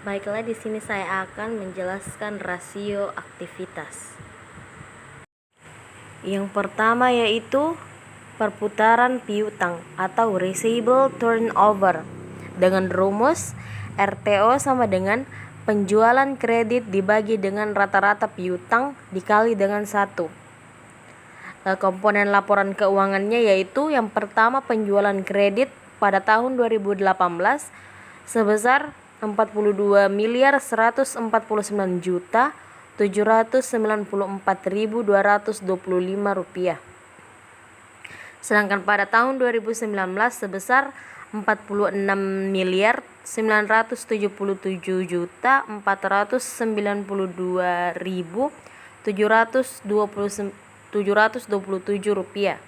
Baiklah, di sini saya akan menjelaskan rasio aktivitas. Yang pertama yaitu perputaran piutang atau receivable turnover dengan rumus RTO sama dengan penjualan kredit dibagi dengan rata-rata piutang dikali dengan 1. Komponen laporan keuangannya yaitu yang pertama penjualan kredit pada tahun 2018 sebesar 42.149.794.225 rupiah. Sedangkan pada tahun 2019 sebesar 46.977.492.727 rupiah.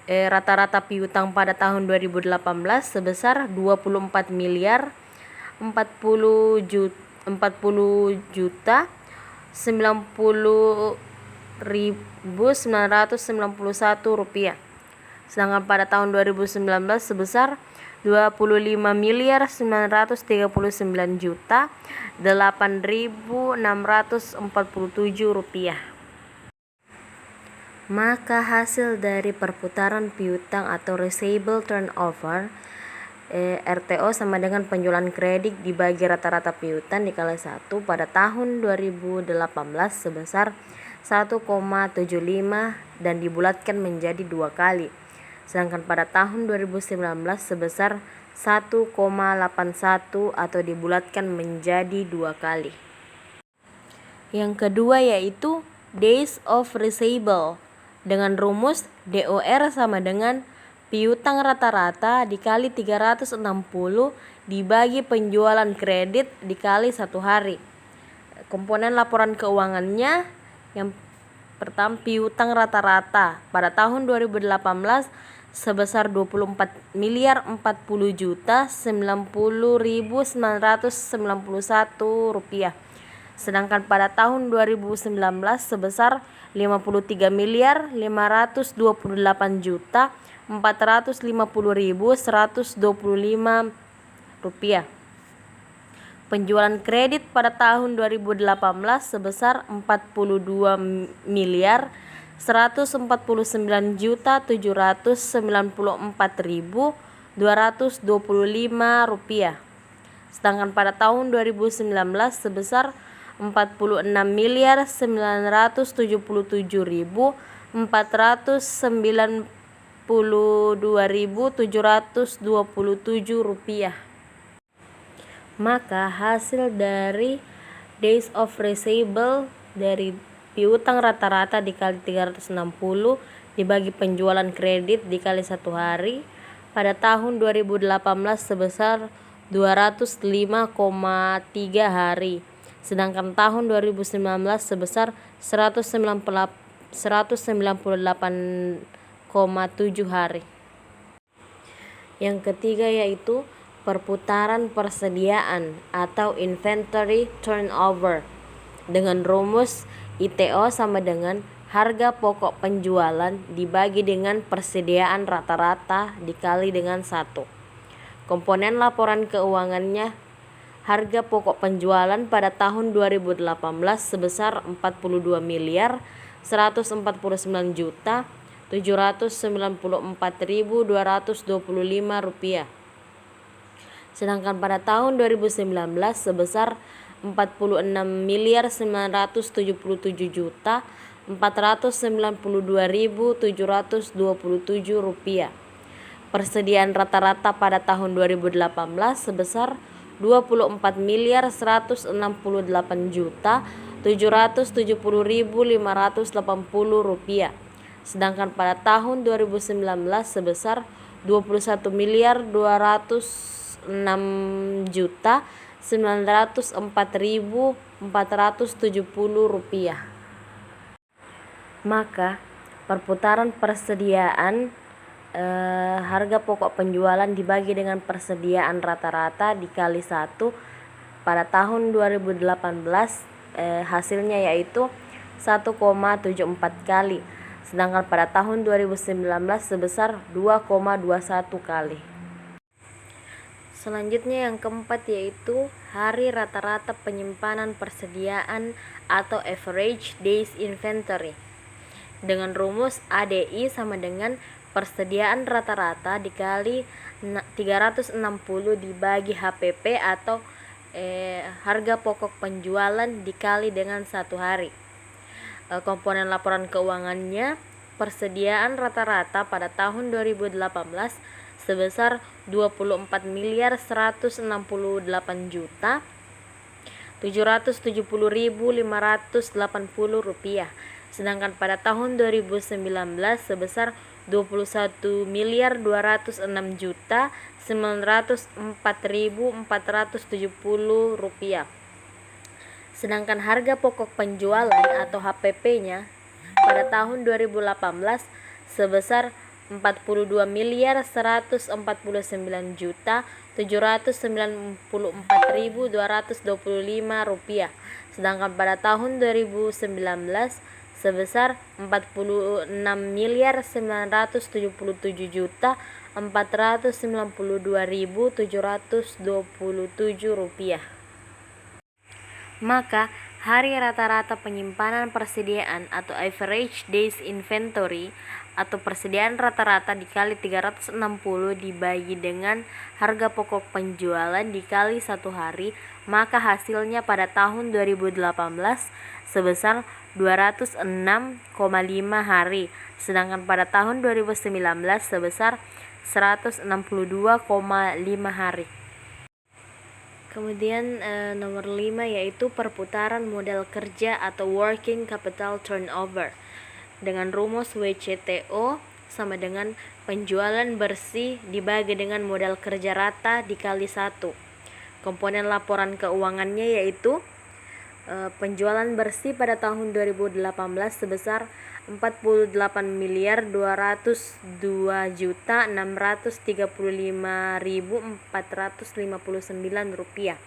Rata-rata piutang pada tahun 2018 sebesar 24 miliar 40 juta 90.991 rupiah. Sedangkan pada tahun 2019 sebesar 25 miliar 939 juta 8.647 rupiah. Maka hasil dari perputaran piutang atau receivable turnover RTO sama dengan penjualan kredit dibagi rata-rata piutang dikali 1 pada tahun 2018 sebesar 1,75 dan dibulatkan menjadi 2 kali. Sedangkan pada tahun 2019 sebesar 1,81 atau dibulatkan menjadi 2 kali. Yang kedua yaitu days of receivable dengan rumus DOR sama dengan piutang rata-rata dikali 360 dibagi penjualan kredit dikali 1 hari. Komponen laporan keuangannya yang pertama piutang rata-rata pada tahun 2018 sebesar 24 miliar 40 juta 90.991 rupiah. Sedangkan pada tahun 2019 sebesar 53 miliar 528 juta 450.125 rupiah. Penjualan kredit pada tahun 2018 sebesar 42 miliar 149 juta 794.225 rupiah. Sedangkan pada tahun 2019 sebesar 46 miliar 977.492.727 rupiah. Maka hasil dari days of receivable dari piutang rata-rata dikali 360 dibagi penjualan kredit dikali 1 hari pada tahun 2018 sebesar 205,3 hari. Sedangkan tahun 2019 sebesar 198,7 hari. Yang ketiga yaitu perputaran persediaan atau inventory turnover dengan rumus ITO sama dengan harga pokok penjualan dibagi dengan persediaan rata-rata dikali dengan 1. Komponen laporan keuangannya harga pokok penjualan pada tahun 2018 sebesar 42 miliar 149 juta 794.225 rupiah. Sedangkan pada tahun 2019 sebesar 46 miliar 977 juta 492.727 rupiah. Persediaan rata-rata pada tahun 2018 sebesar 24 miliar 168 juta 770.580 rupiah. Sedangkan pada tahun 2019 sebesar 21 miliar 206 juta 904.470 rupiah. Maka perputaran persediaan harga pokok penjualan dibagi dengan persediaan rata-rata dikali 1 pada tahun 2018 hasilnya yaitu 1,74 kali. Sedangkan pada tahun 2019 sebesar 2,21 kali. Selanjutnya yang keempat yaitu hari rata-rata penyimpanan persediaan atau average days inventory. Dengan rumus ADI sama dengan persediaan rata-rata dikali 360 dibagi HPP atau harga pokok penjualan dikali dengan 1 hari. Komponen laporan keuangannya, persediaan rata-rata pada tahun 2018 sebesar 24.168.770.580 rupiah, sedangkan pada tahun 2019 sebesar 21.206.904.470 rupiah. Sedangkan harga pokok penjualan atau HPP-nya pada tahun 2018 sebesar 42.149.794.225 rupiah, sedangkan pada tahun 2019 sebesar 46.977.492.727 rupiah. Maka hari rata-rata penyimpanan persediaan atau average days inventory atau persediaan rata-rata dikali 360 dibagi dengan harga pokok penjualan dikali 1 hari, maka hasilnya pada tahun 2018 sebesar 206,5 hari, sedangkan pada tahun 2019 sebesar 162,5 hari. Kemudian nomor 5 yaitu perputaran modal kerja atau working capital turnover. Dengan rumus WCTO sama dengan penjualan bersih dibagi dengan modal kerja rata dikali 1. Komponen laporan keuangannya yaitu penjualan bersih pada tahun 2018 sebesar 48.235.459 rupiah,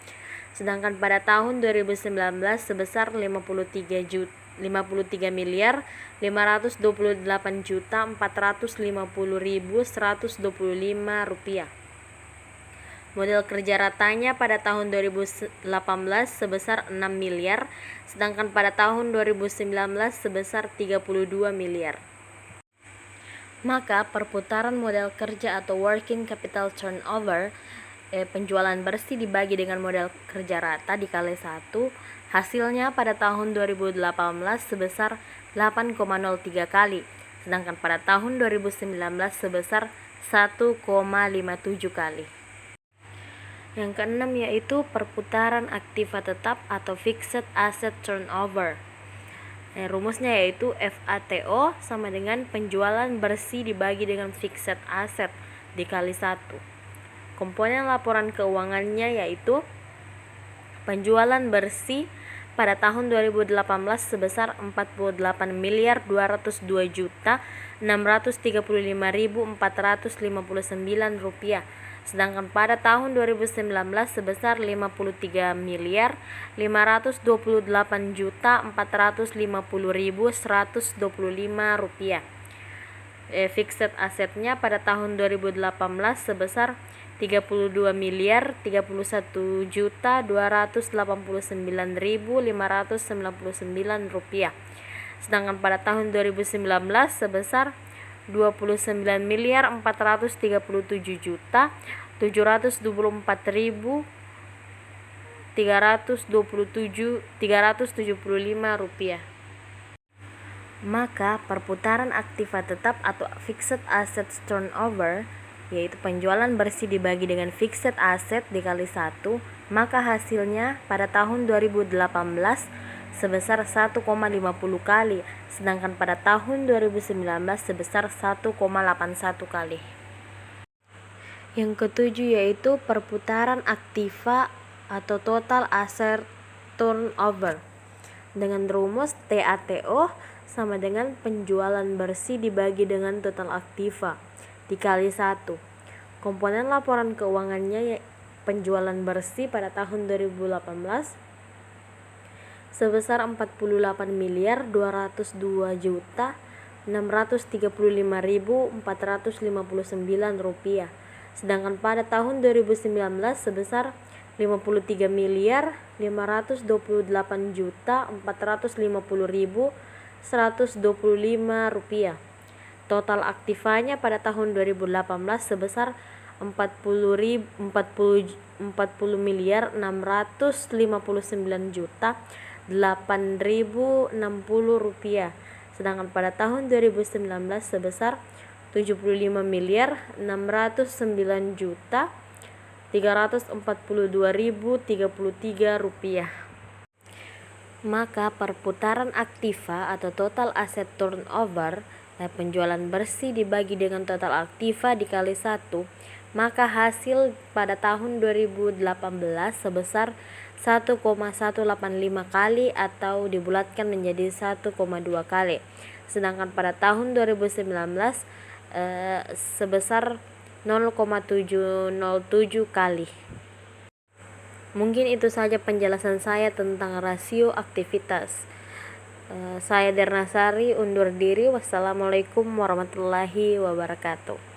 sedangkan pada tahun 2019 sebesar 53.528.450.125 rupiah. Modal kerja ratanya pada tahun 2018 sebesar 6 miliar, sedangkan pada tahun 2019 sebesar 32 miliar. Maka perputaran modal kerja atau working capital turnover, penjualan bersih dibagi dengan modal kerja rata dikali 1, hasilnya pada tahun 2018 sebesar 8,03 kali, sedangkan pada tahun 2019 sebesar 1,57 kali. Yang keenam yaitu perputaran aktiva tetap atau fixed asset turnover. Rumusnya yaitu FATO sama dengan penjualan bersih dibagi dengan fixed asset dikali 1. Komponen laporan keuangannya yaitu penjualan bersih pada tahun 2018 sebesar 48.635.459 rupiah, sedangkan pada tahun 2019 sebesar 53.528.450.125 rupiah. Fixed asetnya pada tahun 2018 sebesar 32.301.289.599 rupiah, sedangkan pada tahun 2019 sebesar 29.437.375 rupiah. Maka perputaran aktiva tetap atau fixed assets turnover yaitu penjualan bersih dibagi dengan fixed asset dikali 1, maka hasilnya pada tahun 2018 sebesar 1,50 kali, sedangkan pada tahun 2019 sebesar 1,81 kali. Yang ketujuh yaitu perputaran aktiva atau total asset turnover. Dengan rumus TATO sama dengan penjualan bersih dibagi dengan total aktiva dikali 1. Komponen laporan keuangannya penjualan bersih pada tahun 2018 sebesar 48.202.635.459 rupiah, sedangkan pada tahun 2019 sebesar 53.528.450.125 rupiah. Total aktivanya pada tahun 2018 sebesar 40.459.860 rupiah, sedangkan pada tahun 2019 sebesar 75.609.342.033 rupiah. Maka perputaran aktiva atau total asset turnover penjualan bersih dibagi dengan total aktiva dikali 1, maka hasil pada tahun 2018 sebesar 1,185 kali atau dibulatkan menjadi 1,2 kali. Sedangkan pada tahun 2019 sebesar 0,707 kali. Mungkin itu saja penjelasan saya tentang rasio aktivitas. Saya Dernasari undur diri. Wassalamualaikum warahmatullahi wabarakatuh.